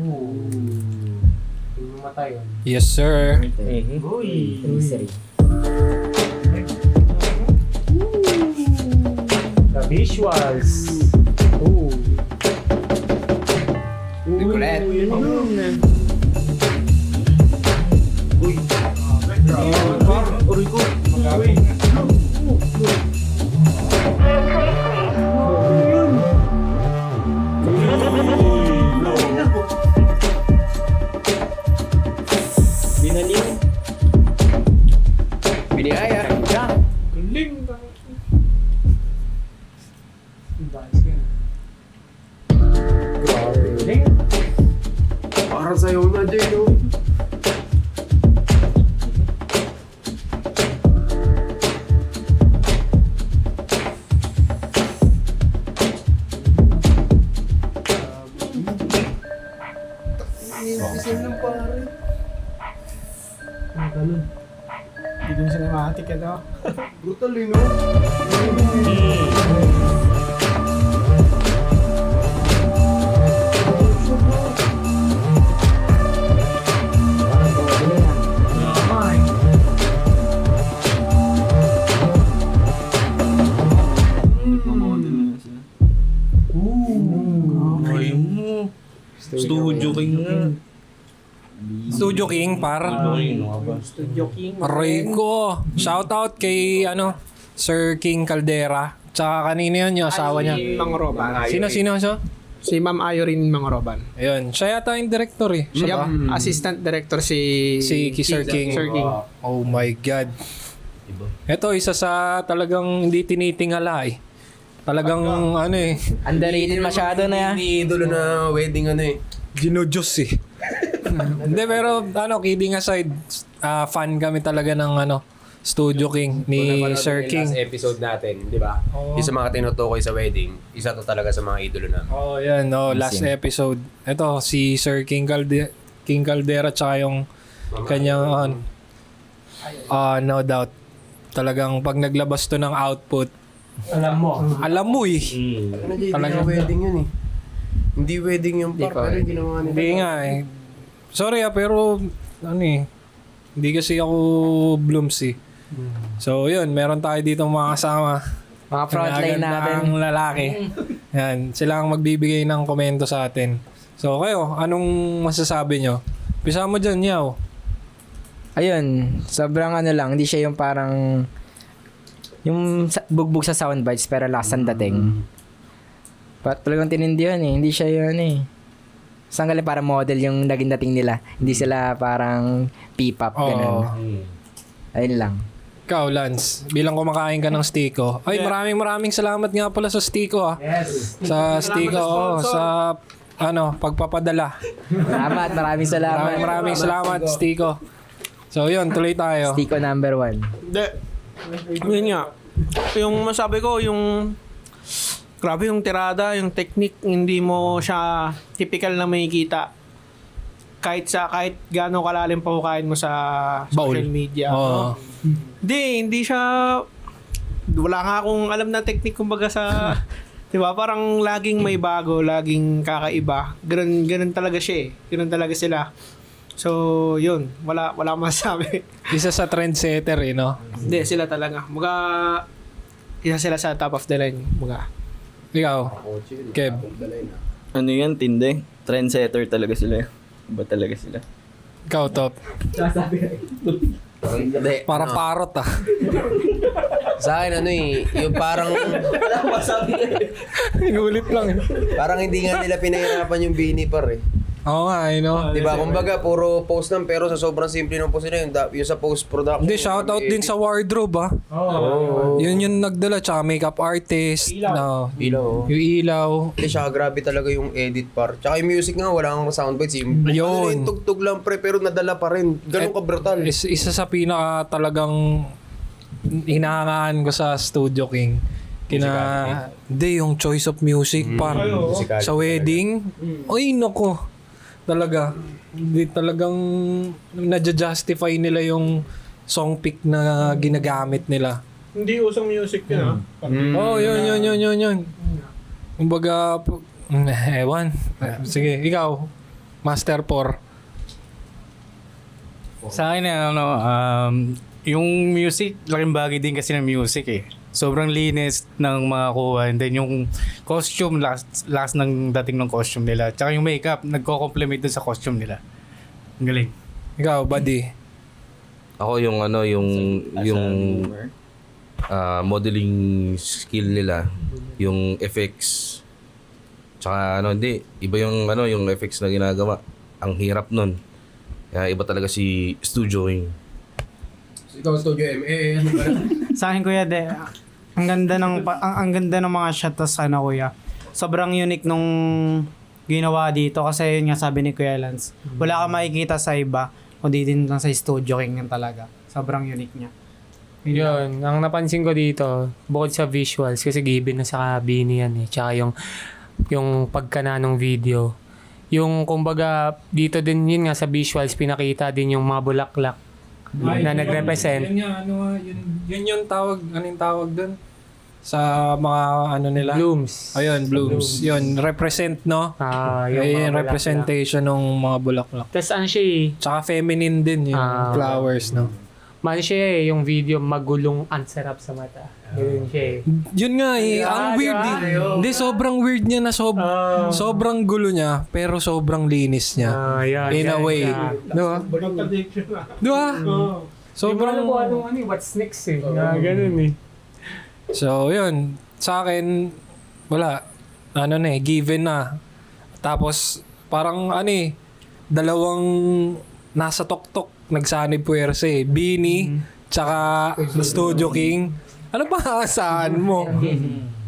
Yung mamatay yun. Yes, sir. Uy! The visuals. Ooh. Ulit. Uy. Uy ko. Binaliw. Biniyaya. Galing. Galing. Parang sa'yo na, Jay, no? Isang lang, pare. Ganun. Hindi dun cinematic ito. Brutal, eh, no? Studio King nga. Studio King, par. Studio King. Aray ko. Shoutout kay, Sir King Caldera. Tsaka kanino yun, yung asawa niya. Mangroban. Sino siya? Si Ma'am Ayorin Mangroban. Ayun, siya yata yung director eh. Siya ba? Assistant director si Sir King. Sir King. Oh my God. Ito, isa sa talagang hindi tinitingala eh. Talagang Underrated masyado na yan. Iniidolo na wedding ginojos eh. Hindi, pero kidding aside, fan kami talaga ng Studio King ni Sir King. Last episode natin, di ba? Oo. Yung sa mga tinutukoy sa wedding, isa to talaga sa mga idolo namin. Oh, yan, last episode. Ito, si Sir King Caldera tsaka yung kanyang, no doubt. Talagang pag naglabas to ng output, alam mo eh. Hindi Talaga. wedding yun eh. Hindi wedding yung par, pero ginawa nila. Hindi nga eh. Sorry pero hindi kasi ako Blooms eh. So yun, meron tayo dito mga kasama. Mga frontline natin. Ang lalaki. Yan, sila ang magbibigay ng komento sa atin. So kayo, anong masasabi nyo? Pisa mo dyan, Yaw. Ayun, sobrang lang. Hindi siya yung parang yung bugbog sa soundbites pero last ang dating. Talagang tinindihan eh. Hindi siya yun eh. Saan galing para model yung naging dating nila. Hindi sila parang P-pop. Ganun. Ayun lang. Ikaw, Lance, bilang kumakain ka ng Stiko. Ay, maraming salamat nga pala sa Stiko Yes. Sa Stiko, sa pagpapadala. Salamat. Maraming salamat. Maraming salamat, Stiko. So yun, tuloy tayo. Stiko number 1. Hindi. Yun nga. Yung masabi ko, yung grabe yung tirada, yung technique, hindi mo siya typical na makikita. Kahit gaano kalalim pa hukayin mo sa social media. Oo. Hindi siya, wala nga akong alam na technique kumbaga sa, di ba? Parang laging may bago, laging kakaiba. Ganun talaga siya eh. Ganun talaga sila. So, yun. Wala masasabi. Isa sa trendsetter eh, no? Hindi, sila talaga. Isa sila sa top of the line. Ikaw, Kev. Ano yan, tinde? Trendsetter talaga sila. Iba talaga sila. Ikaw, Top. Para parot ah. Sa akin yung parang Inulit lang eh. parang hindi nga nila pinahirapan yung bini par eh. Oo nga, Di ba? Kumbaga, puro post lang pero sa sobrang simple ng post nila, yung sa post-production. Hindi, shoutout din sa wardrobe ah. Yun yung nagdala, tsaka makeup artist. Ilaw. Yung ilaw. Hindi siya, grabe talaga yung edit par. Tsaka yung music nga, wala kang soundbites. Yung tugtog lang pre, pero nadala pa rin. Ganun ka brutal. Isa sa pinaka talagang hinahangaan ko sa Studio King. Hindi, yung choice of music par. Sa wedding. Ay, nako. Talaga. Hindi talagang nadja-justify nila yung song pick na ginagamit nila. Hindi usang music yun Oh, yun. Kumbaga, ewan. Sige, ikaw. Master 4. Sa akin, yung music, laking bagay din kasi ng music eh. Sobrang linis ng mga kuha. And then yung costume, last ng dating ng costume nila. Tsaka yung makeup, nagko-complement dun sa costume nila. Ang galing. Ikaw, buddy. Ako yung modeling skill nila, yung effects. Tsaka hindi, iba yung effects na ginagawa. Ang hirap nun. Kaya iba talaga si Studio King. Ikaw, Studio M. Ano ba? Sa akin kuya, ang ganda ng mga shot tas kuya. Sobrang unique nung ginawa dito kasi yun nga sabi ni Kuya Lance. Wala kang makikita sa iba kundi din lang sa Studio King yan talaga. Sobrang unique niya. Yun, ang napansin ko dito, bukod sa visuals, kasi given na sa Bini yan eh, tsaka yung pagkana ng video. Yung kumbaga, dito din yun nga sa visuals, pinakita din yung mga bulaklak na nag-represent. Yun yung tawag, anong tawag dun? Sa mga nila? Blooms. Ayun, blooms. Yun, represent, no? Yung Ayun, mga representation ng mga bulaklak. Tapos ano siya eh, Tsaka feminine din yung flowers, no? man siya eh, yung video magulong ang sarap sa mata. Ganun siya eh. Yun nga eh, ang weird eh. Hindi, sobrang weird niya na sobrang gulo niya, pero sobrang linis niya. Yan, In a way. Di ba? Di ba? Sobrang Sobrang... what's next eh. Ganun eh. So, yun. Sa akin, wala. Given na. Tapos, parang dalawang nasa tok-tok nagsanib puwersa eh. Bini, tsaka Studio King. Ano pa saan mo?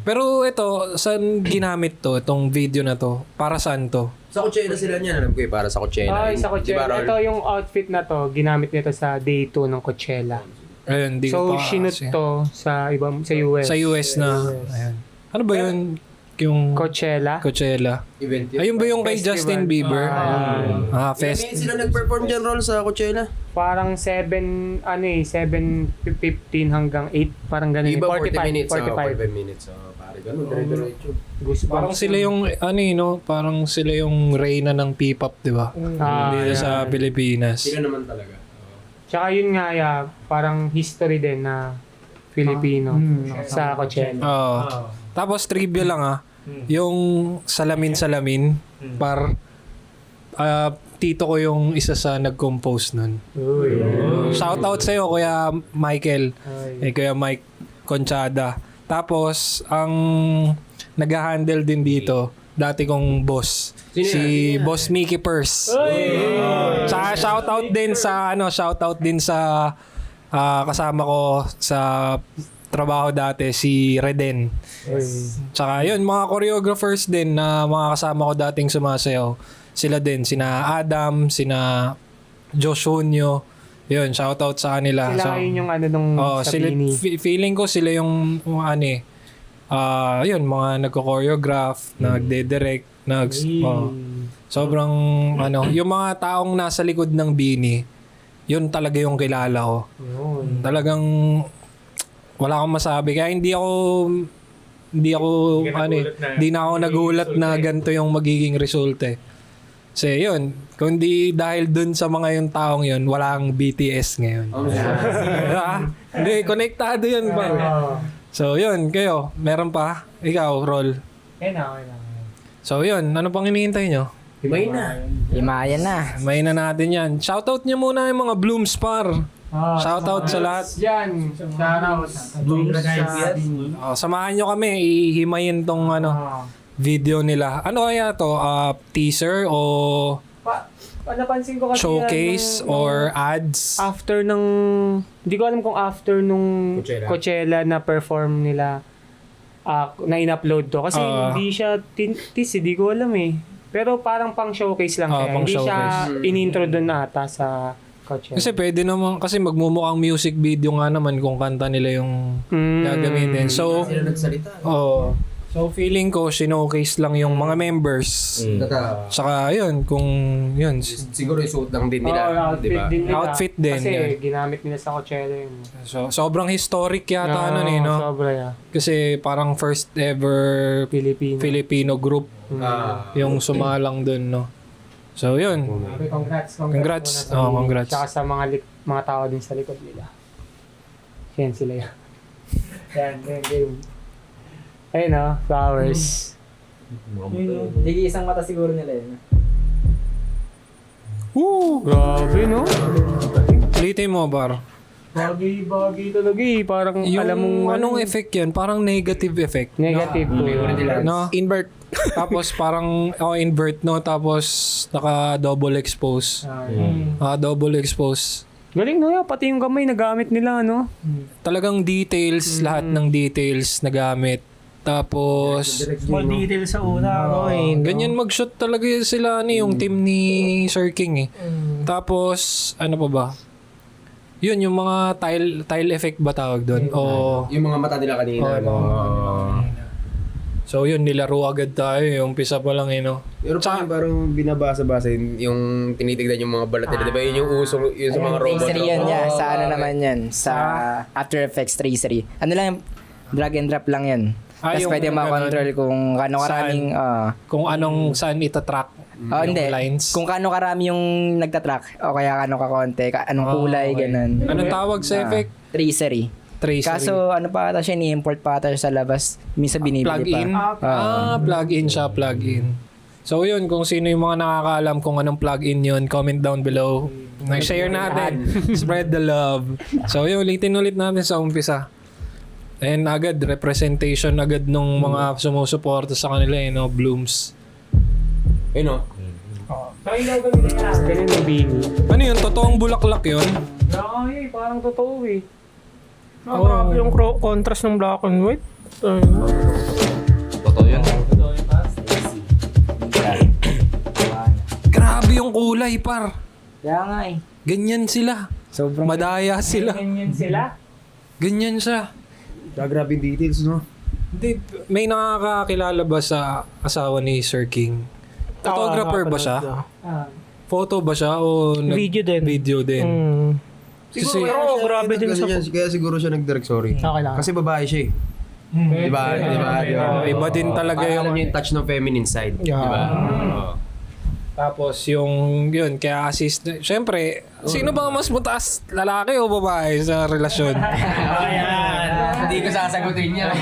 Pero ito, saan ginamit to? Itong video na to? Para saan to? Sa Coachella sila niyan. Alam ko para sa Coachella. Ay, sa Coachella. Diba, Raul? Ito yung outfit na to, ginamit nito sa day 2 ng Coachella. Ayun, di So, ko pa sinut kasi. to sa US. Sa US na. Ayun. Ano ba yun? Yung Coachella. Coachella. Event yun. Ayun ba yung kay Festival. Justin Bieber? Fest. Sila nag-perform dyan, Roll, sa Coachella. Parang 7:15 hanggang 8, parang ganun. Iba 45 40 minutes. 45. 45 minutes. Pare, ganun. Diretso. Goosebumps. Parang sila yung parang sila yung reyna ng P-pop, 'di ba? Dito sa Pilipinas. Sila naman talaga. Tsaka yun nga, parang history din na Filipino sa Coachella. Oo. Tapos trivia lang yung salamin tito ko yung isa sa nag-compose nun. Shout out sa'yo, Kuya Michael. Kuya Mike Conchada. Tapos, ang nag-handle din dito, dati kong boss. Si Boss Mickey Purse. Tsaka shout out din sa kasama ko sa trabaho dati, si Reden. Tsaka yun, mga choreographers din na mga kasama ko dating sumasayaw. Sila din, sina Adam, sina Josh Hunyo. Yun, shoutout sa kanila. Sila yun yung nung sa Bini. Feeling ko sila yung yun, mga nagko-choreograph, nagde-direct, sobrang yung mga taong nasa likod ng Bini, yun talaga yung kilala ko. Talagang wala akong masabi. Kaya hindi na ako nagulat na ganito yung magiging resulta eh. Kasi yun, kundi dahil dun sa mga yung taong yun, walang BTS ngayon. Hindi, konektado yun pa. So yun, kayo, meron pa? Ikaw, Roll. So yun, ano pang hinihintay nyo? Himay na. Himayan na. May na natin yan. Shoutout nyo muna yung mga Blooms par. Shoutout sa lahat. Yan, shoutout. Samahan nyo kami, ihimayin tong video nila. Ano kaya to? Teaser o Napansin ko kasi showcase or ads? after hindi ko alam kung after nung Coachella na perform nila na in-upload to. Kasi hindi siya hindi ko alam eh. Pero parang pang showcase lang kaya. Pang Hindi siya showcase. in-intro doon na ata sa Coachella. Kasi pwede naman, kasi magmumukhang music video nga naman kung kanta nila yung gagamitin. So, Sila nagsalita. so feeling ko, sinokase lang yung mga members. Saka yun, kung yun. Siguro yung suot lang din nila. outfit Diba? din nila. Outfit din, Kasi yan. ginamit nila sa Coachella yun. So, sobrang historic yata no? Sobra Kasi parang first ever Filipino. Filipino group yung sumalang dun, no? So, yun. Congrats. Congrats. muna sa Oh, congrats. Tsaka sa mga tao din sa likod nila. Yan sila yan. Yan, game. Ayun flowers. Hindi isang mata siguro nila yun. Woo! Grabe, no? Ulitin mo, Bar. Bagay talaga Parang Yung alam mong anong effect yan? Parang negative effect. negative po yun. No? Invert. Tapos parang invert, no? Tapos naka-double expose. Double expose. Galing no pati yung kamay nagamit nila, no? Talagang details, lahat ng details na gamit. Tapos, Small detail sa una, ganyan mag-shot talaga sila yung team ni Sir King eh. Tapos, ano pa ba? Yun, yung mga tile effect ba tawag doon? O, Yung mga mata nila kanina. so yun, nilaro agad tayo. Yung umpisa pa lang no? Pero parang binabasa-basa yung tinitignan yung mga balat nila. Diba yun yung uso yun sa mga robot? Tracery yan, sa ano naman yan. Sa After Effects tracery. Ano lang yung drag and drop lang yan. Tapos yung pwede makontrol kung kano karaming... Kung anong saan itatrack yung hindi. lines. Kung kano karami yung nagtatrack o kaya kano kakonte, anong kulay, ganun. Anong tawag sa effect? Tracery. Tracery. Kaso ano pa ata siya, ni-import pa ata siya sa labas. Minsan binibili Plug-in? pa. Plug-in siya, plug-in. So yun, kung sino yung mga nakakaalam kung anong plug-in yun, comment down below. Share natin. Spread the love. So yun, ulitin ulit natin sa umpisa. And agad, representation agad nung mga sumusuporta sa kanila, Blooms. Ayun Ganun yung Bini. Ano yun? Totoong bulaklak yun? Parang totoo Grabe yung contrast ng black and white. Totoo yan. Grabe yung kulay, par. Kaya nga Ganyan sila. Sobrang... Madaya sila. Ganyan sila. Ganyan siya. Grabe yung details, no? Hindi, may nakakakilala ba sa asawa ni Sir King? Photographer ba siya? Photo ba siya o Video din. Video din. Siguro, pero grabe din sa... Kaya siguro siya nag-direct, sorry. Okay lang. Kasi babae siya eh. Diba? Iba din talaga Parang alam yung... niyo yung touch ng feminine side. Yeah. Diba? Tapos yung yun, kaya assist. Siyempre, sino ba mas mataas? Lalaki o babae sa relasyon? Hindi ko sasagutin niya.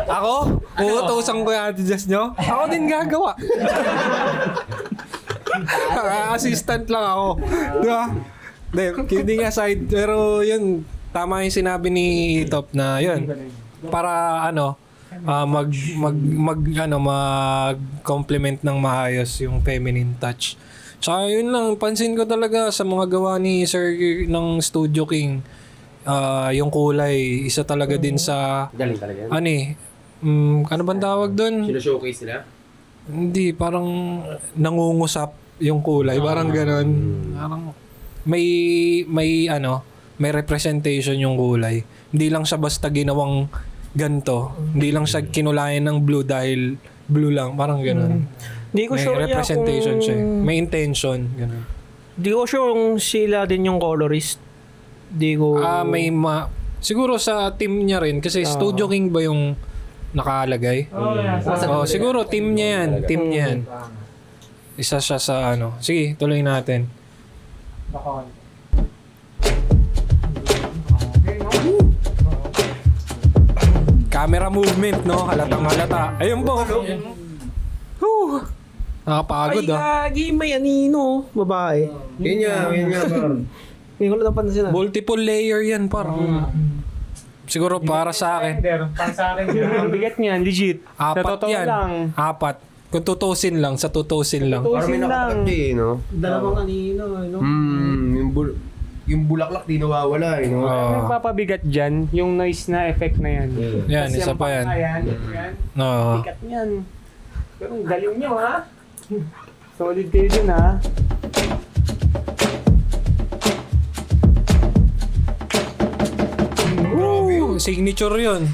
Ako? Uutusan ko yung Ate nyo? Ako din gagawa. Assistant lang ako. Diba? Kidding aside. Pero yun, tama yung sinabi ni Top na yun. Para mag-complement ng maayos yung feminine touch. Tsaka yun lang, pansin ko talaga sa mga gawa ni Sir ng Studio King, yung kulay, isa talaga din sa, Galing talaga yan. ano bang tawag doon? Sino-showcase nila? Hindi, parang nangungusap yung kulay, parang ganon. Parang may representation yung kulay. Hindi lang siya basta ginawang ganto. Hindi lang siya kinulayan ng blue dahil blue lang. Parang gano'n. Hindi ko May sure representation siya. May intention. Gano'n. Hindi ko sure kung sila din yung colorist. Hindi ko... siguro sa team niya rin. Kasi Studio King ba yung nakalagay? Siguro team niya yan. Team niya yan. Isa siya sa Sige, tuloy natin. Camera movement, no? Halatang halata. Ayun po. Whew. Nakapagod, Ay, may anino. Babae. Yun nga, par. Hindi ko lang napansin Multiple layer yan, par. Siguro para sa akin. Para sa akin. Ang bigat niyan, legit. Apat yan. Lang. Apat. Kung tutusin lang, sa tutusin lang. Parang may nakatakap siya no? Dalawang anino, no? Yung bulaklak di nawawala, no? Ang papabigat dyan, yung noise na effect na yan. Yan, Kasi isa ang pa yan. Yan. No. Bigat niyan. Pero ang galing nyo, ha? Solid kayo dun, ha? Signature yun.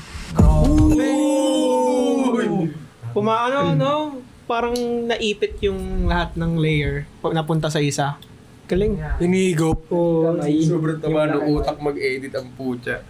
Pumaano, parang naipit yung lahat ng layer napunta sa isa. Galing. Inigop. Sobrang tama ng utak mag-edit ang putya.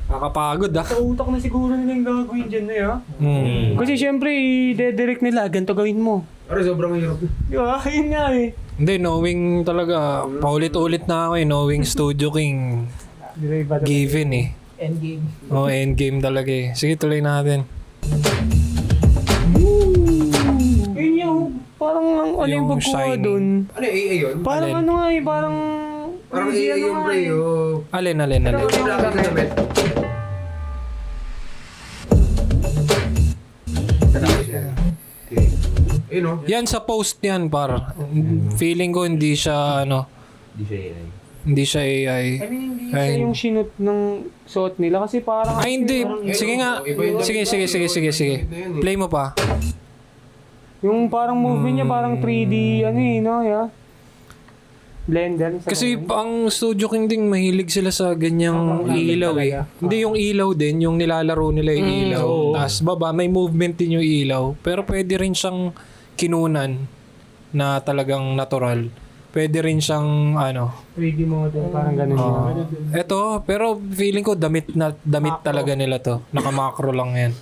Nakapagod, Sa utak na siguro nila yung gagawin dyan, ha? Hmm. Kasi syempre, i-direct nila, ganito gawin mo. Pero sobrang hirap. Di ba? Yun nga eh. Hindi, knowing talaga, paulit-ulit na ako knowing Studio King Di ba iba given eh. Endgame. Endgame talaga eh. Sige, tuloy natin. Yun yung, parang ano yung Yung pagkuha Shining. dun. Ano AA yun? Parang Alin? ano nga eh, parang... Parang hindi AA ano yung nga pre, eh. oh. Alin. Yung black yung damit. Okay. Ayun o. Yan sa post yan, par. Feeling ko hindi siya, hindi siya AI. I mean, hindi Ay. siya yung sinut ng suot nila kasi parang... Ay, hindi. Sige nga. Sige. Play mo pa. Yung parang movie niya parang 3D ano eh, no? Yeah? Blender. Kasi ang Studio King din, mahilig sila sa ganyang ilaw eh. Hindi yung ilaw din, yung nilalaro nila yung ilaw. Tapos baba, may movement din yung ilaw. Pero pwede rin siyang kinunan na talagang natural. Pwede rin siyang 3D model, parang ganun yun. Eto, pero feeling ko damit talaga nila to. Naka-macro lang yan.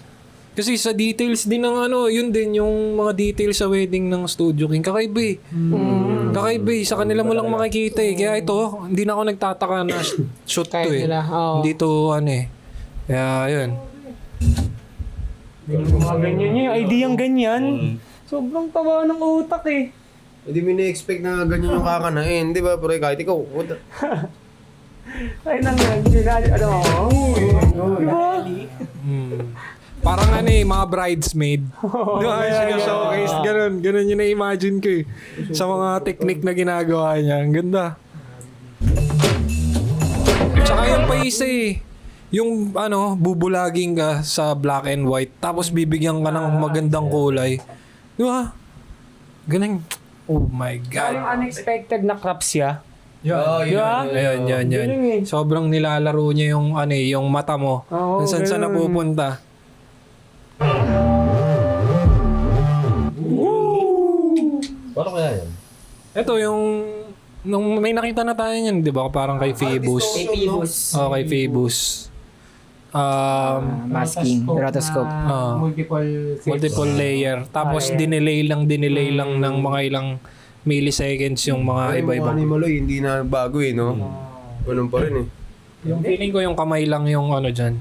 Kasi sa details din ng yun din yung mga details sa wedding ng Studio King. Kakaiba eh. Kakaiba eh. Sa kanila mo lang makikita eh. Kaya ito, hindi na ako nagtataka na shoot to eh. Hindi to Kaya yun. Mga ganyan yun, yung idea ganyan. Sobrang taba ng utak eh. Hindi mo na-expect na ganyan yung kakanain, di ba? Pero kahit ikaw, what the... Ay nang yan, ano ako? Diba? Parang mga bridesmaid. Showcase. Ganun yung na-imagine ko eh. Sa mga technique na ginagawa niya. Ang ganda. Tsaka yung pa isa eh. Yung bubulaging ka sa black and white. Tapos bibigyan ka ng magandang kulay. Di ba? Ganun. Oh my God. Yung unexpected na crops siya. Yun. Di ba? Ayun. Sobrang nilalaro niya yung yung mata mo. Oo, Kung saan ganun. napupunta. Paano kaya yan? Ito yung nung may nakita na tayo niyan, 'di ba? Parang kay Phoebus. Oh, kay Phoebus. Masking. Rotoscope. Multiple layer. Tapos dinelay lang ng mga ilang milliseconds yung mga iba-ibang. Animal hindi na bago eh, no? Ganun pa rin eh. Yung feeling ko yung kamay lang yung dyan.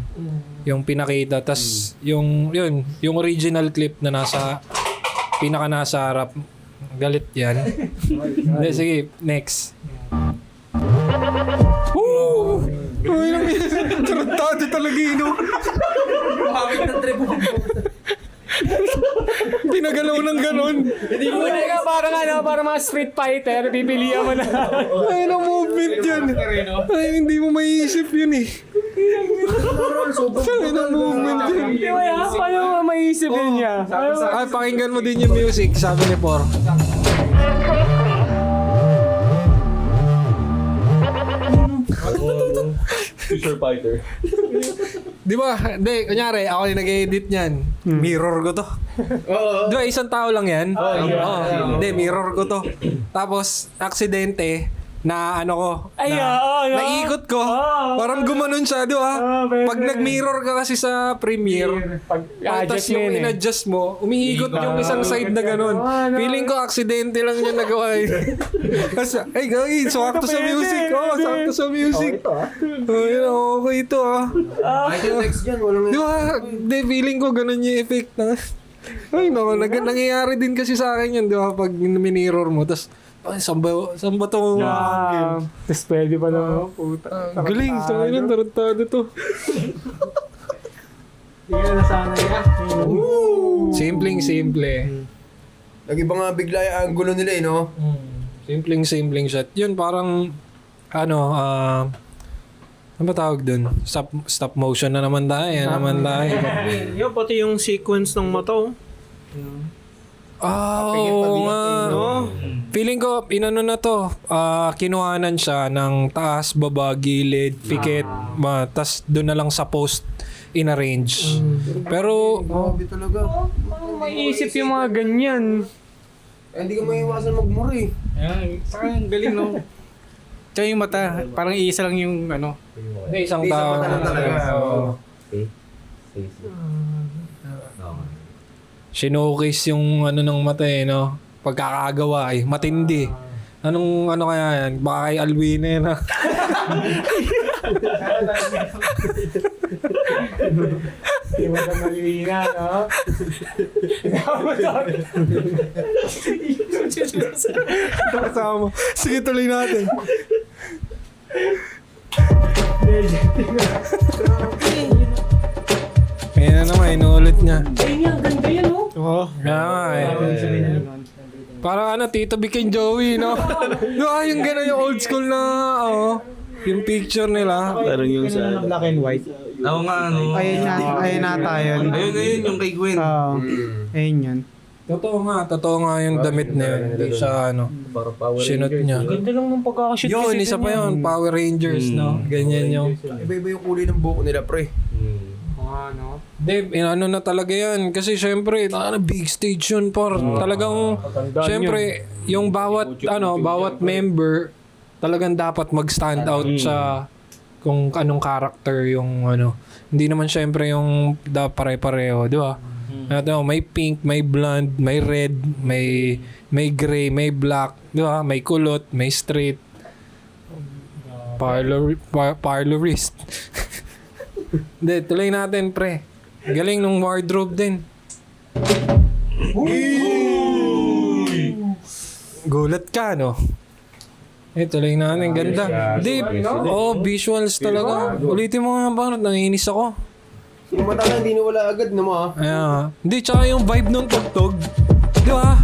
Yung pinakita. Tas yung original clip na nasa harap. Galit yan. Hindi, sige, next. Woo! Ay, lang yan. Tarantado talaga yun, no? Pinagalaw ng ganon. Hindi mo na parang mga Street Fighter, pipilihan mo na. Ay, ang movement yan. Ay, hindi mo maiisip yun eh. Ay, ang movement yan. Di ba yan? Paano mo maisip yun niya? Ay, pakinggan mo din yung music, sabi ni Por. Future fighter. Di ba? Hindi, kunyari, ako yung nag-edit niyan. Mirror ko to. Di ba, isang tao lang yan? Oo. Hindi, mirror ko to. Tapos, aksidente, na naikot ko. Parang gumanon siya, di ba? Pag nag-mirror ka kasi sa Premiere, tapos yung in-adjust mo, umiikot yung isang side na ganon. Feeling ko, aksidente lang niya nagawa eh. Kasi, ay gawin, sakto sa music. Sakto sa music. Okay ito Ay, yung next dyan, walang... Di ba? Di, feeling ko ganun yung effect na. Ay, no, nangyayari din kasi sa akin yun, di ba? Pag minirror mo, tapos, saan ba ito angle? Tapos pwede pa naman. Puta. Galing, sa ngayon, tarantado to. Hindi ka na sana niya. Simpleng-simple. Nag-iba nga bigla yung angulo nila eh, no? Simpleng shot. Yun, parang, ano ba tawag dun? Stop motion na naman tayo. Yung pati yung sequence ng mata. Oo nga. Feeling ko, inano na to, kinuhanan siya ng taas, baba, gilid, pikit, tas doon na lang sa post in-arrange. Pero, Grabe talaga. Maiisip yung mga ganyan. Hindi ka maiiwasan magmuri. Ayan, saka ang galing, no? Tsaka yung mata, parang iisa lang yung isang tao. Sinokis yung ano ng mata eh, no? Pagkakagawa eh. Matindi. Anong ano kaya yan? Baka kay Alwina yan ha? Di mo na malina, no? Ito kasama. Sige, tuloy natin. Ayan na naman, inuulit niya. Ayun yan, ganda yan, oh. Oo. Kaya nga eh. Parang ano, Tito Vic and Joey, no? Yung gano'n yung old school na, yung picture nila. Parang yung sa... Black and white. Oo nga, ano. Ayun na tayo. Ayun, yung kay Gwen. Oo. Ayun yun. Totoo nga yung damit na yun. Hindi siya, ano, sinot niya. Ganda lang ng pagkakashoot. Yun, isa pa yun, Power Rangers, no? Ganyan yung... Iba-iba yung kulay ng buhok nila, pre. Ano? Dave, ano na talaga yan. Kasi syempre, big stage yun, por. Talagang, syempre, yung bawat member, talagang dapat mag-stand out sa kung anong character yung ano. Hindi naman syempre yung pare-pareho, di ba? May pink, may blonde, may red, may gray, may black, di ba? May kulot, may straight. Parlorist. Hindi, tuloy natin, pre. Galing nung wardrobe din. Gulat ka, no? Tuloy natin. Ganda. Hindi, visuals talaga. Ulitin mo nga ba? Nanginis ako. Yung mata lang, hindi nawala agad na mo ah. Hindi, tsaka yung vibe nung tugtog. Di ba?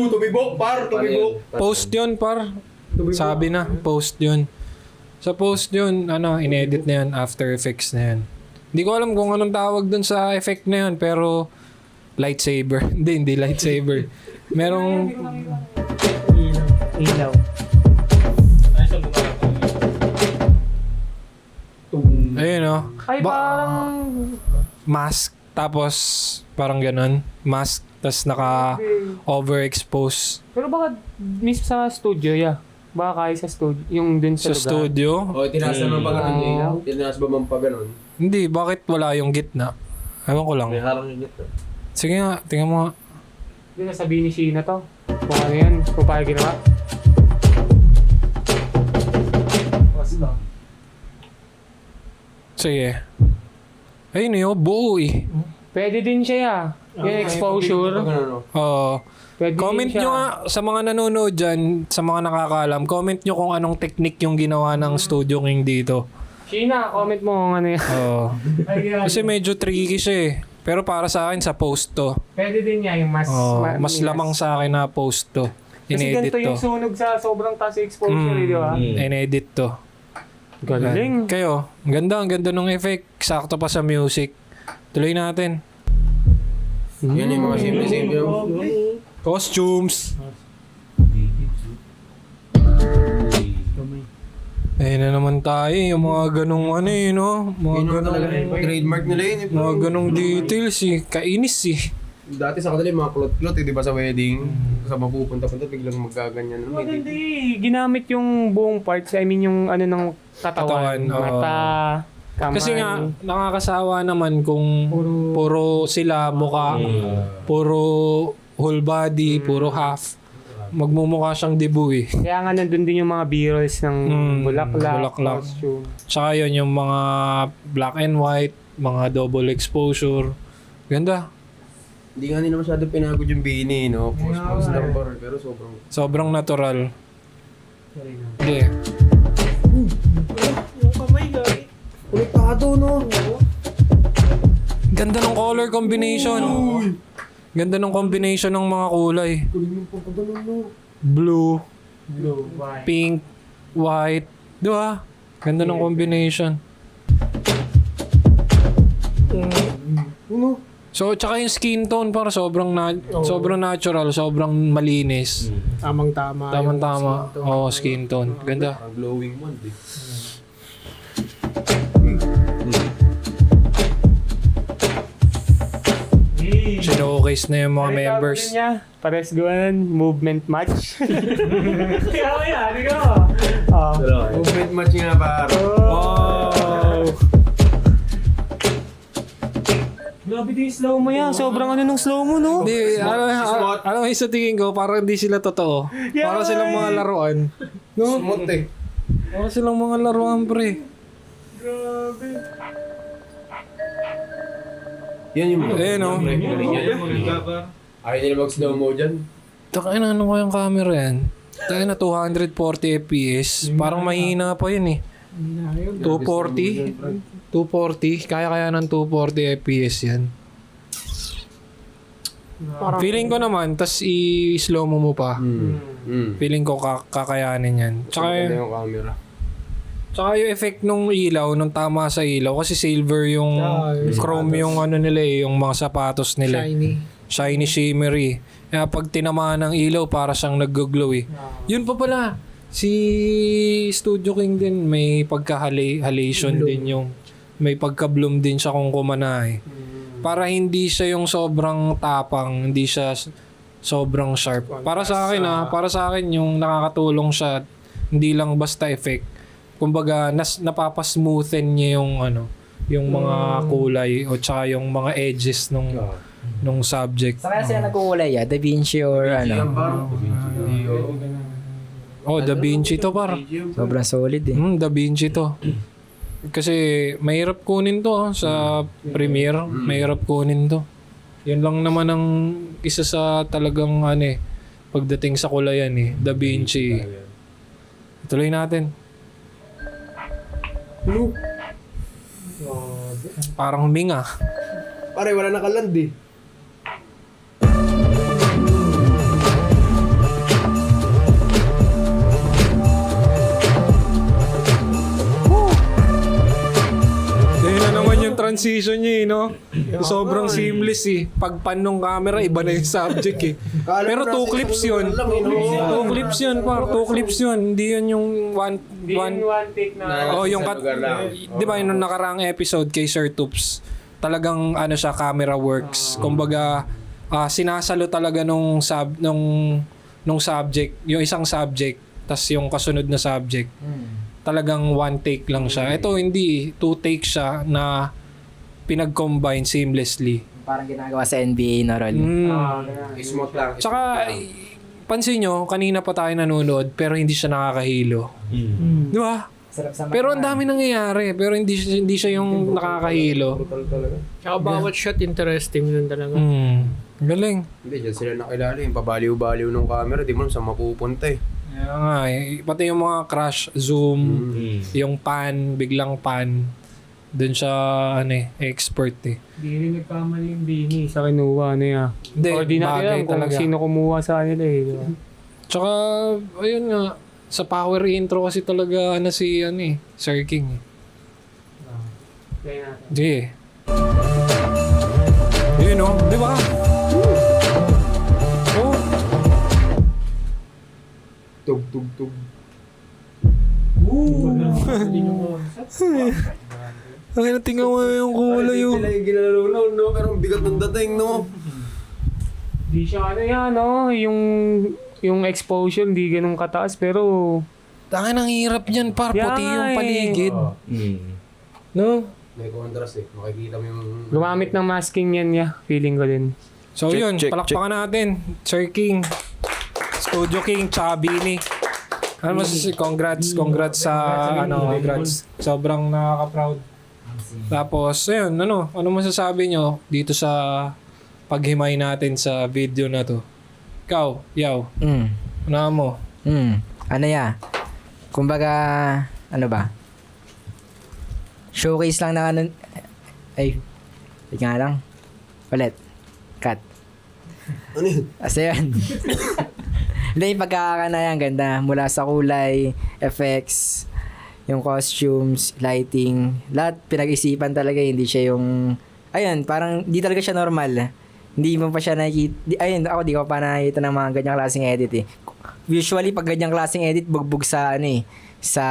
Tumibok, par! Tumibok! Post yun, par. Sabi na, post yun. Sa post yun, inedit na yan, After Effects na yan. Hindi ko alam kung anong tawag dun sa effect na yun, pero lightsaber. Hindi lightsaber. Merong... Ilaw. Ayun, no? Ay, parang... Mask, tapos parang ganun. Mask, tapos naka-overexpose. Pero baka mismo sa studio, Baka kaya sa studio. Yung dun sa Sa lugar. studio? O, tinaas naman pa ganun eh. Tinaas ba man pa ganun? Hindi, bakit wala yung gitna? Ewan ko lang. May harang yung gitna. Sige nga, tingnan mo nga. Hindi na sabihin ni Sheena to. Kung ano yan, kung paano ginawa. Sige. Ayun yun, buo eh. Pwede din siya, Yung exposure. Oo. Pwede Comment din siya. nyo nga sa mga nanonood dyan, sa mga nakakaalam, comment nyo kung anong technique yung ginawa ng Studio King dito. Sheena, comment mo kung ano yan. Oo. Kasi medyo tricky siya eh. Pero para sa akin, sa post to. Pwede din niya yung mas... Mas lamang sa akin na post to. Kasi Inedit ganito yung to. sunog sa sobrang taas yung exposure, di ba? Inedit to. Galing. Kayo, ang ganda ng effect. Sakto pa sa music. Tuloy natin. Yan yung mga simple-simple. Costumes. Ayun na naman tayo. Yung mga ganong ano eh, no? Mga Yun ang talaga ganong... trademark nila yun. Mga ganong details eh. Kainis eh. Dati sa kanila mga klot-klot eh, di ba sa wedding? Sa mapupunta-punta, biglang magaganyan. Maganda eh. Ginamit yung buong parts. I mean yung ano ng katawan. Oo. Mata, kamay. Kasi nga, nakakasawa naman kung puro sila mukha, puro whole body, puro half. Magmumukha siyang debu eh. Kaya nga nandun din yung mga b-rolls ng bulaklak, costume. Tsaka yun yung mga black and white, mga double exposure. Ganda. Hindi nga nila masyado pinagod yung bini, no? Post lang bar, pero Sobrang natural. Hindi. Yung kamay, guys. Konektado, no? Ganda ng color combination. Ganda ng combination ng mga kulay. Blue, White. pink, white. Di ba? Ganda ng combination. So, tsaka yung skin tone para sobrang natural, sobrang malinis. Tamang-tama. Tama-tama. Oo, skin tone. Ganda. Ang glowing one, eh. Showcase na yung mga members. Niya, pares gawin, movement match. Kaya ko yan, di ko. Movement match nga, par. Wow! Grabe din yung slow mo yan. Sobrang ano nung slow mo, no? Hindi, ano sa tingin ko, parang hindi sila totoo. Parang silang mga laruan. No? Smooth eh. Parang silang mga laruan, pre. Yan yung mga. Eh, no? Ayaw nila mag-slow mo dyan. Taka na, ano kayang camera yan? Taka na, 240 FPS. Parang mahina pa yun eh. 240? 240? Kaya ng 240 FPS yan. Feeling ko naman, tas i-slow mo pa. Feeling ko kakayanin yan. Tsaka yung camera. Tsaka yung effect nung ilaw, nung tama sa ilaw, kasi silver yung chrome yung ano nila eh, yung mga sapatos nila. Shiny shimmery. Kaya pag tinamaan ng ilaw, para siyang nag-glow eh. Yun pa pala, si Studio King din, may pagka-halation din yung, may pagka-bloom din siya kung kumana eh. Para hindi siya yung sobrang tapang, hindi siya sobrang sharp. Para sa akin yung nakakatulong siya, hindi lang basta effect. Kumbaga, napapasmoothen niya yung ano, yung mga kulay o tsaka yung mga edges nung subject. Sa kaya sila nagkukulay Da Vinci or ano? Oh, Da Vinci to par. Sobrang solid eh. Da Vinci to. Kasi mahirap kunin to sa Premiere. Mahirap kunin to. Yun lang naman ang isa sa talagang ano eh, pagdating sa kulayan eh, Da Vinci. Tuloy natin. Parang huminga. Pare, wala nakaland eh. Yun na naman yung transition niya eh, no? Sobrang seamless eh. Pag pan nung camera, iba na yung subject eh. Pero 2 clips yun. 2 clips yun, par. 2 clips yun. Hindi yun yung one take na. Oh, yung di ba yung nakaraang episode kay Sir Toops, talagang ano siya, camera works. Kumbaga, sinasalo talaga nung subject, yung isang subject, tas yung kasunod na subject. Talagang 1 take lang siya. Ito hindi, 2 take siya na pinag-combine seamlessly. Parang ginagawa sa NBA na role. Smooth lang. Tsaka, pansin nyo, kanina pa tayo nanonood, pero hindi siya nakakahilo. Di ba? Sarap sa Pero ang dami nangyayari, pero hindi siya yung nakakahilo. Tsaka bawat shot interesting nun talaga. Galing. Hindi, dyan sila nakilala yung pabaliw-baliw ng camera. Di mo saan mapupunta eh. Kaya nga eh. Pati yung mga crash, zoom, yung pan, biglang pan. Doon siya, expert eh. Hindi rin nagkamali yung Bini sa kinuha, Hindi, Di natin bagay alam kung talaga. sino kumuha sa kanila eh. Diba? Tsaka, ayun nga, sa power intro kasi talaga si Sir King eh. Play natin. Di eh. Yun o, di ba? Oh. Tug, tug, tug. Ay, tingnan mo yung kulay Hindi yun. sila yung ginalalunaw, no? Pero ang bigat ng dating, no? Di siya yung exposure hindi ganun kataas pero Tangin, ang hirap niyan, par. Yeah, Puti yung eh. paligid. No? May contrast eh. Makikita mo yung... gumamit ng masking yan feeling ko din. So yun, palakpakan natin. Sir King, Studio King, tsaka Bini. Ano congrats sa congrats. Sobrang nakaka-proud. Tapos, ayun, ano masasabi nyo dito sa paghimay natin sa video na to? Ikaw, Yaw, ano mo? Ano ya? Kumbaga, ano ba? Showcase lang ng ano... Ay, wait nga lang. Ulit. Cut. Ano yun? Kasi yan. Hindi, yung pagkakana yan, ganda. Mula sa kulay, effects, yung costumes, lighting, lahat pinag-isipan talaga. Hindi siya yung... Ayun, parang di talaga siya normal. Hindi mo pa siya nakikita... Ayun, ako di ko pa nakikita ng mga ganyang klaseng edit eh. Usually, pag ganyang klaseng edit, bugbog sa sa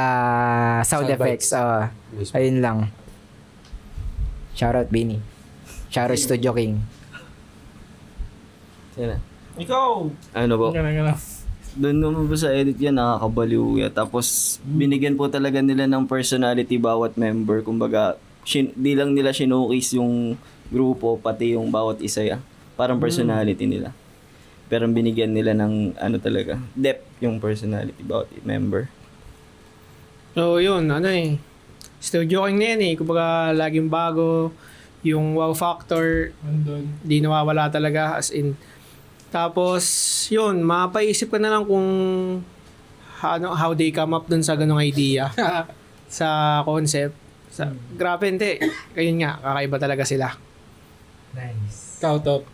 sound effects. Ayun lang. Shoutout, Bini. Shoutout, Studio King. Yan na. Ikaw! Ano po? Doon naman po sa edit yan, nakakabaliw yan. Tapos, binigyan po talaga nila ng personality bawat member. Kumbaga, di lang nila sinukis yung grupo, pati yung bawat isa, parang personality nila. Pero binigyan nila ng ano talaga, depth yung personality bawat member. So yun, Studio King na yan kumbaga laging bago, yung wow factor, di nawawala talaga as in. Tapos, yun, mapaisip ka na lang kung how they come up dun sa ganong idea, sa concept. Grabe, hindi. Ayun nga, kakaiba talaga sila. Ikaw, Top.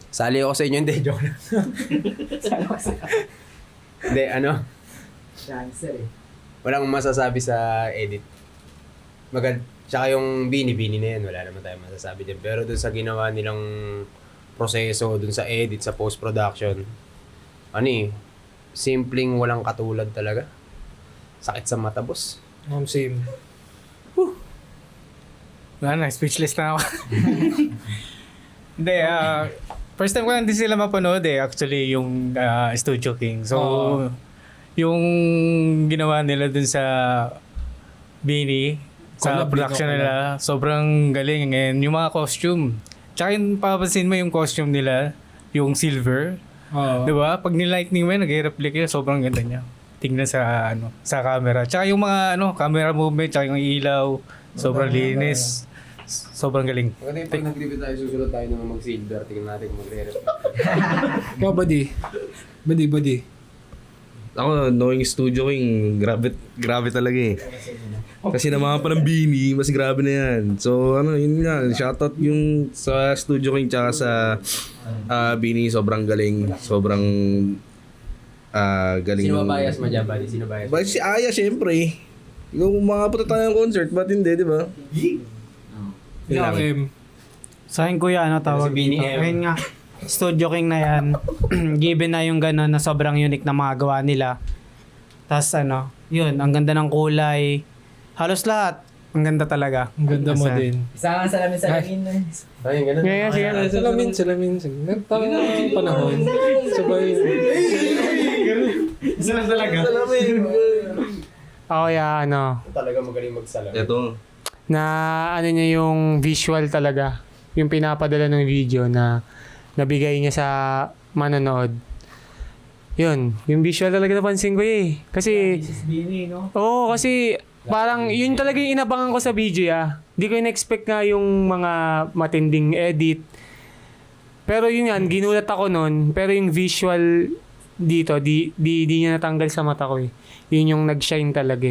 Sali ako sa inyo, hindi, joke lang. Hindi, walang masasabi sa edit. Tsaka yung Bini na yan, wala naman tayong masasabi din. Pero dun sa ginawa nilang proseso, dun sa edit, sa post-production, simpleng walang katulad talaga. Sakit sa mata, boss. Same. Wala na, speechless na ako. Hindi, first time ko lang din sila mapanood actually, yung Studio King. So, yung ginawa nila dun sa Bini, sa production nila, sobrang galing. And yung mga costume, tsaka yung papansin mo yung costume nila, yung silver, diba? Pag nilightning mo yun, nag-replica, sobrang ganda niya. Tingnan sa sa camera. Tsaka yung mga camera movement, tsaka yung ilaw, sobrang linis. Sobrang galing. Maganda yung pag nag-review tayo, susunod tayo naman mag-silver. Tingnan natin kung magre-review. Ikaw, Buddy. Ako, knowing Studio King, grabe talaga Kasi naman pa ng Bini, mas grabe na yan. So, yun nga, shoutout yung sa Studio King tsaka sa Bini, sobrang galing. Sobrang galing. Sino ba bias mo dyan, buddy? Sino bias? Si Aya, syempre. Kung makapunta tayo ng concert, ba't hindi, di ba? Sa akin kuya, tawag Si Bini dito? M. Ayun nga, Studio King na yan. Given na yung gano'n na sobrang unique na mga gawa nila. Tapos yun, ang ganda ng kulay. Halos lahat. Ang ganda talaga. Ang ganda mo din. Isang salamin. Ayun, ganun. Salamin. Nagtamang panahon. Sabay. Isa lang talaga. Ako Talaga magaling magsalam. Ito. na niya yung visual talaga. Yung pinapadala ng video na nabigay niya sa manonood. Yun, yung visual talaga napansin ko Kasi, oo, kasi parang yun talaga yung inabangan ko sa video Di ko in-expect nga yung mga matinding edit. Pero yun yan, ginulat ako nun. Pero yung visual dito, di niya natanggal sa mata ko Yun yung nag-shine talaga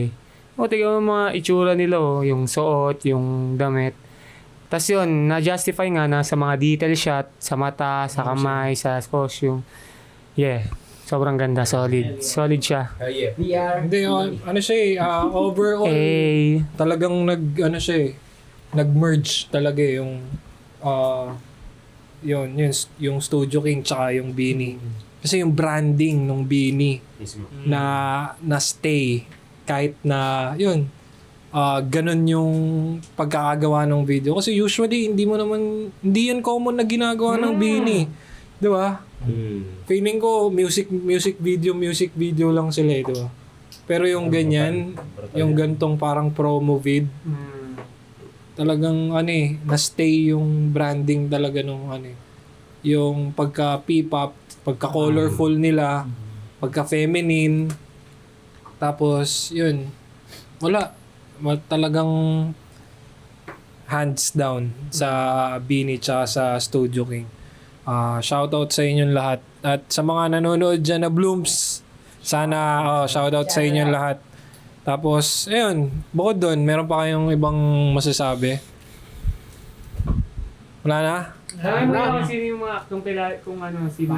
tignan mo mga itsura nila yung suot, yung damit. Tapos yun, na-justify nga na sa mga detail shot, sa mata, sa kamay, sa costume. Yeah, sobrang ganda, solid. Solid siya. Hindi, overall, talagang nag-merge talaga yung yung Studio King tsaka yung Bini. Kasi yung branding ng Bini na stay kahit na ganun yung pagkakagawa ng video. Kasi usually hindi yan common na ginagawa ng Bini. Di ba? Feeling ko music video lang sila di ba? Pero yung ganyan, yung gantong parang promo vid, talagang na-stay yung branding talaga nung yung pagka P-pop, pagka colorful nila, pagka feminine. Tapos, yun, talagang hands down sa Bini tsaka sa Studio King. Shoutout sa inyong lahat. At sa mga nanonood dyan na Blooms, sana shoutout sa inyong lahat. Tapos, ayun, bukod doon, meron pa kayong ibang masasabi? Wala na? Alam mo sino yung mga sino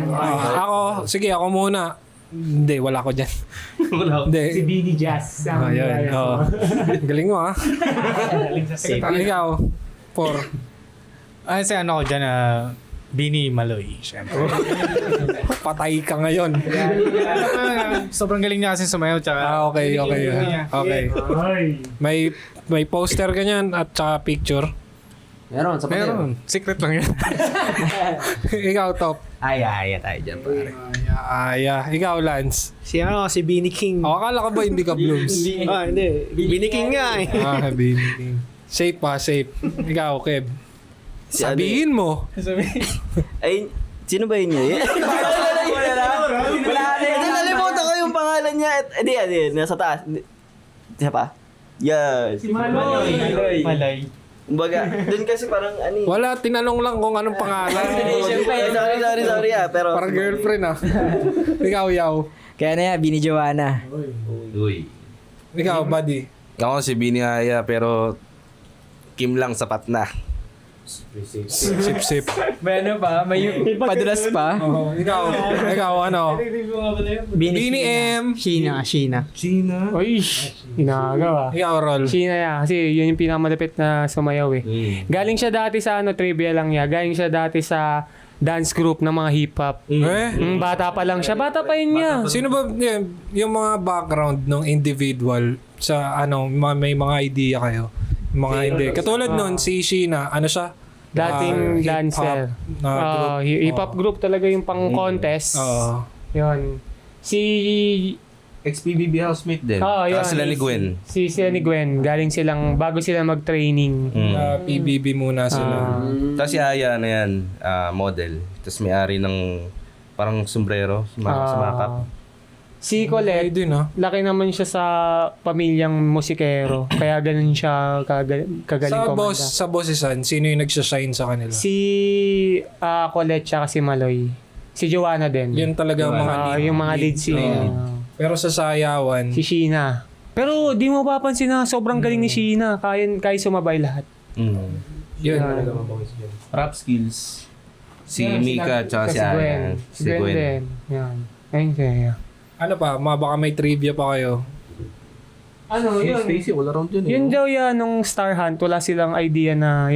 Ako, sige, ako muna. Hindi, wala ko dyan. Si Bini Jazz. Ayun. Galing mo Ikaw, Kasi ko dyan, Bini Maloy, syempre. patay ka ngayon. Sobrang galing niya kasi sumayaw, tsaka... Okay. May poster ka niyan at tsaka picture. Meron. Secret lang yun. Ikaw, Top. Aya tayo dyan, pare. Ikaw, Lance. Si Bini King. Akala ko ba hindi ka Blooms? Hindi. Bini King nga Bini King. Safe. Ikaw, Kev. Si ano Sabihin mo. Ay, sino ba yun niya? Hindi, nalimutan ko yung pangalan niya. Hindi, nasa taas. Siya pa? Yes. Malay. Kumbaga, dun kasi parang ano Wala, tinanong lang kung anong pangalan. Sorry pero... Parang girlfriend ah. Ikaw, Yaw. Kaya na yan, Bini Joanna. Uy. Ikaw, buddy. Ako si Bini Aya pero Kim lang sapat na. Sip-sip. May ano pa? May padulas pa? Oh, ikaw ano? Bini M. Sheena. Uy, inagawa. Ikaw, Rol. Sheena yan. Kasi yun yung pinakamalapit na sumayaw eh. Galing siya dati sa trivia lang niya. Galing siya dati sa dance group ng mga hip-hop. Bata pa lang siya. Bata pa yun niya. Sino ba yung mga background ng individual sa may mga idea kayo? Mga hindi. Katulad nun, si Sheena, ano siya? Dating dancer. Hip-hop group talaga yung pang-contest. Yun. Si... Ex-PBB housemate din. Yun. Sila ni Gwen. Sila ni Gwen. Galing silang, bago sila mag-training. PBB muna sila. Tapos si Aya na yan, model. Tapos may-ari ng parang sombrero, sumakap. Si Colette, din laki naman siya sa pamilyang musikero. Kaya ganun siya kagaling kumanta. Sa bossesan, sino yung nagsashine sa kanila? Si Colette tsaka si Maloy. Si Joanna din. Yun talaga ang mga lead. Yung mga lead singer. Pero sa sayawan, Si Sheena. Pero di mo papansin na sobrang galing ni Sheena. Kaya sumabay lahat. yun. Rap skills. Si Mika tsaka si Aya. Si Gwen din. Yan. Ayun kaya. Ano pa? Baka may trivia pa kayo. Ano yun? Stacy, all around yun. Yun daw yan, nung Star Hunt, wala silang idea na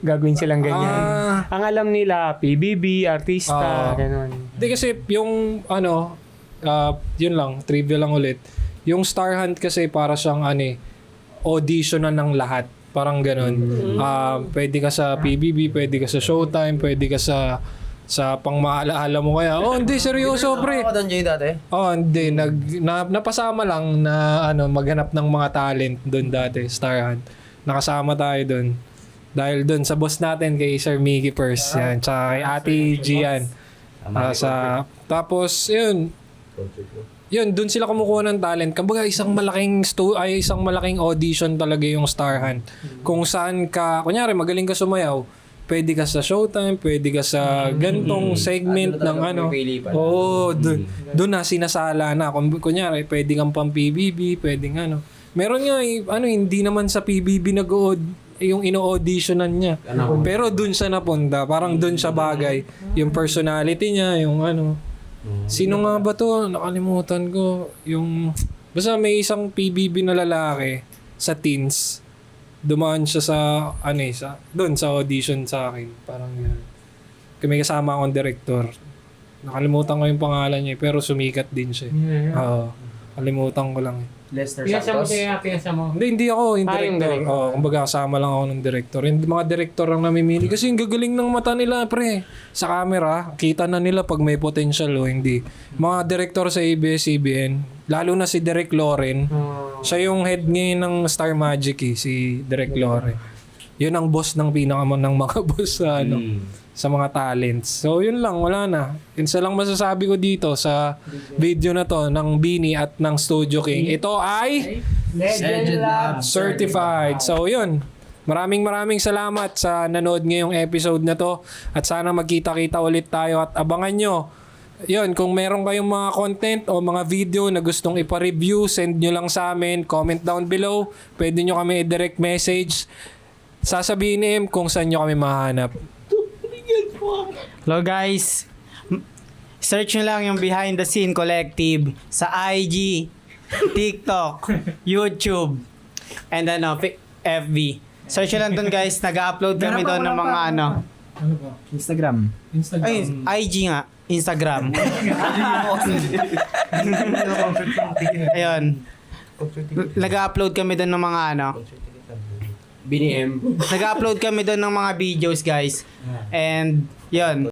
gagawin silang ganyan. Ang alam nila, PBB, artista, gano'n. Hindi kasi yung yun lang, trivia lang ulit. Yung Star Hunt kasi para siyang auditionan ng lahat. Parang gano'n. Pwede ka sa PBB, pwede ka sa Showtime, pwede ka sa pangmaalaala mo kaya. Hindi, seryoso, pre. Ako doon, Jay, dati. Hindi. Napasama lang na maghanap ng mga talent doon dati, Star Hunt. Nakasama tayo doon. Dahil doon sa boss natin, kay Sir Mickey Purse, yan. Tsaka kay Ate Gian. Tapos, yun, doon sila kumukuha ng talent. Kumbaga, isang malaking audition talaga yung Star Hunt. Kung saan ka, kunyari, magaling ka sumayaw, pwede ka sa Showtime, pwede ka sa gantong segment ng doon na sinasala na. Kunyari, pwede kang pang PBB, pwedeng Meron nga, hindi naman sa PBB yung ino-auditionan niya. Pero doon siya napunta, parang doon siya bagay. Yung personality niya, yung Sino nga ba to? Nakalimutan ko. Basta may isang PBB na lalaki sa teens. Dumaan siya sa doon sa audition sa akin. Parang may kasama akong director. Nakalimutan ko yung pangalan niya pero sumikat din siya. Kalimutan ko lang. Lester Pinasa mo Santos. siya, pinasa mo. Hindi ako yung Yung director. director. Kumbaga kasama lang ako ng director. Yung mga director ang namimili kasi yung gagaling ng mata nila, pre. Sa camera, kita na nila pag may potential o hindi. Mga director sa ABS-CBN, lalo na si Derek Loren. Siya yung head ngayon ng Star Magic si Derek Loren. Yun ang boss ng ng mga boss sa mga talents. So yun lang, wala na. Isa lang masasabi ko dito sa video na to ng Bini at ng Studio King. Ito ay Legend Lab Certified. So yun. Maraming salamat sa nanood ngayong episode na to. At sana magkita-kita ulit tayo at abangan nyo. Yun, kung meron kayong mga content o mga video na gustong ipa-review, send nyo lang sa amin. Comment down below. Pwede nyo kami i-direct message. Sasabihin ni M kung saan nyo kami mahanap. Hello guys, search nyo lang yung Behind the Scene Collective sa IG, TikTok, YouTube, and FB. Search nyo lang dun guys, nag-upload kami doon ng mga Instagram. Ay, IG nga, Instagram. Ayun. Nag-upload kami doon ng mga Bini M. Nag-upload kami doon ng mga videos guys. And yun,